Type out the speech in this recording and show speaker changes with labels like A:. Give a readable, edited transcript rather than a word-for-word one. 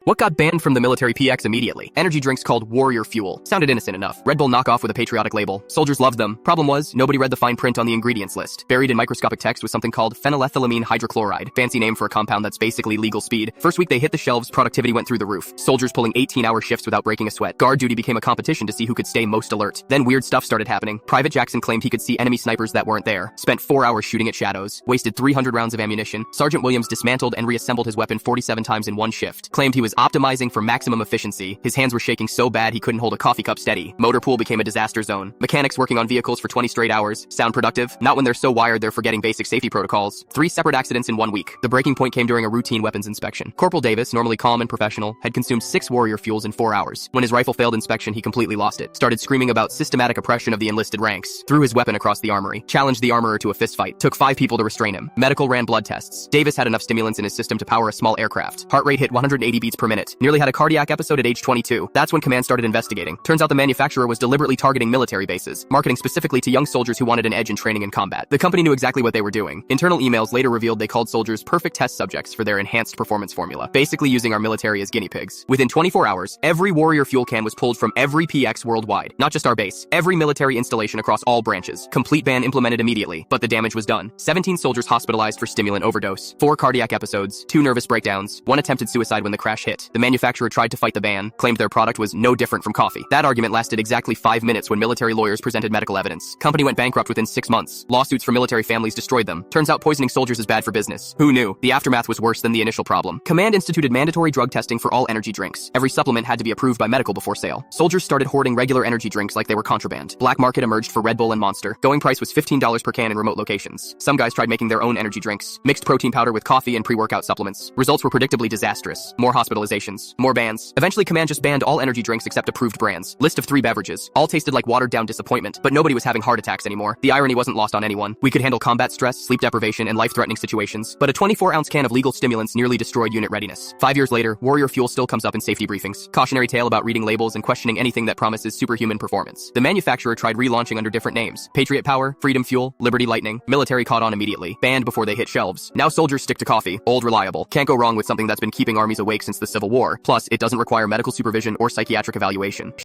A: What got banned from the militaryPX immediately? Energy drinks called Warrior Fuel. Sounded innocent enough. Red Bull knockoff with a patriotic label. Soldiers loved them. Problem was, nobody read the fine print on the ingredients list. Buried in microscopic text was something called phenylethylamine hydrochloride. Fancy name for a compound that's basically legal speed. First week they hit the shelves, productivity went through the roof. Soldiers pulling 18-hour shifts without breaking a sweat. Guard duty became a competition to see who could stay most alert. Then weird stuff started happening. Private Jackson claimed he could see enemy snipers that weren't there. Spent 4 hours shooting at shadows. Wasted 300 rounds of ammunition. Sergeant Williams dismantled and reassembled his weapon 47 times in one shift. Claimed he was optimizing for maximum efficiency. His hands were shaking so bad he couldn't hold a coffee cup steady. Motor pool became a disaster zone. Mechanics working on vehicles for 20 straight hours. Sound productive? Not when they're so wired they're forgetting basic safety protocols. 3 separate accidents in 1 week. The breaking point came during a routine weapons inspection. Corporal Davis, normally calm and professional, had consumed 6 Warrior Fuels in 4 hours. When his rifle failed inspection, he completely lost it. Started screaming about systematic oppression of the enlisted ranks. Threw his weapon across the armory. Challenged the armorer to a fistfight. Took 5 people to restrain him. Medical ran blood tests. Davis had enough stimulants in his system to power a small aircraft. Heart rate hit 180 beats per minute. Nearly had a cardiac episode at age 22. That's when command started investigating. Turns out the manufacturer was deliberately targeting military bases, marketing specifically to young soldiers who wanted an edge in training and combat. The company knew exactly what they were doing. Internal emails later revealed they called soldiers perfect test subjects for their enhanced performance formula, basically using our military as guinea pigs. Within 24 hours, every Warrior Fuel can was pulled from every PX worldwide, not just our base, every military installation across all branches. Complete ban implemented immediately, but the damage was done. 17 soldiers hospitalized for stimulant overdose, 4 cardiac episodes, 2 nervous breakdowns, 1 attempted suicide when the crash hit. The manufacturer tried to fight the ban, claimed their product was no different from coffee. That argument lasted exactly 5 minutes when military lawyers presented medical evidence. Company went bankrupt within 6 months. Lawsuits from military families destroyed them. Turns out poisoning soldiers is bad for business. Who knew? The aftermath was worse than the initial problem. Command instituted mandatory drug testing for all energy drinks. Every supplement had to be approved by medical before sale. Soldiers started hoarding regular energy drinks like they were contraband. Black market emerged for Red Bull and Monster. Going price was $15 per can in remote locations. Some guys tried making their own energy drinks. Mixed protein powder with coffee and pre-workout supplements. Results were predictably disastrous. More hospitalizations. More bans. Eventually Command just banned all energy drinks except approved brands. List of 3 beverages. All tasted like watered-down disappointment, but nobody was having heart attacks anymore. The irony wasn't lost on anyone. We could handle combat stress, sleep deprivation, and life-threatening situations, but a 24-ounce can of legal stimulants nearly destroyed unit readiness. 5 years later, Warrior Fuel still comes up in safety briefings. Cautionary tale about reading labels and questioning anything that promises superhuman performance. The manufacturer tried relaunching under different names. Patriot Power, Freedom Fuel, Liberty Lightning. Military caught on immediately. Banned before they hit shelves. Now soldiers stick to coffee. Old reliable. Can't go wrong with something that's been keeping armies awake since the Civil War. Plus, it doesn't require medical supervision or psychiatric evaluation.